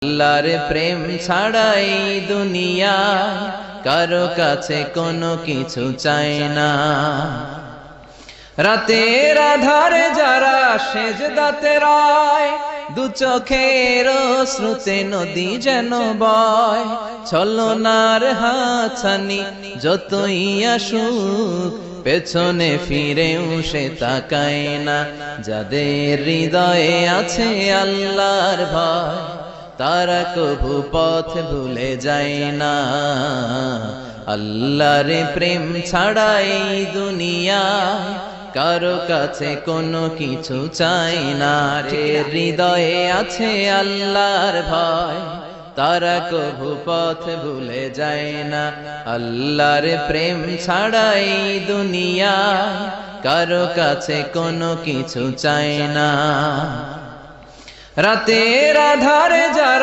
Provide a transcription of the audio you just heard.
আল্লাহর প্রেম ছাড়াই দুনিয়া কারো কাছে কোনো কিছু চায় না। রাতের আধারে যারা সেজদাতে রয়, দু চোখের শ্রুতে নদী যেন বয়। ছলনার হাতছানি যতই আসুক, পেছনে ফিরেও সে তাকায় না। যাদের হৃদয়ে আছে আল্লাহর ভয়, তারা কভু পথ ভুলে যায় না। আল্লাহর প্রেম ছাড়াই দুনিয়া কারো কাছে কোনো কিছু চাই না। হৃদয়ে আছে আল্লাহর ভয়, তারা কভু পথ ভুলে যায় না। আল্লাহর প্রেম ছাড়াই দুনিয়া কারো কাছে কোনো কিছু চাই না। রাতের আধারে যারা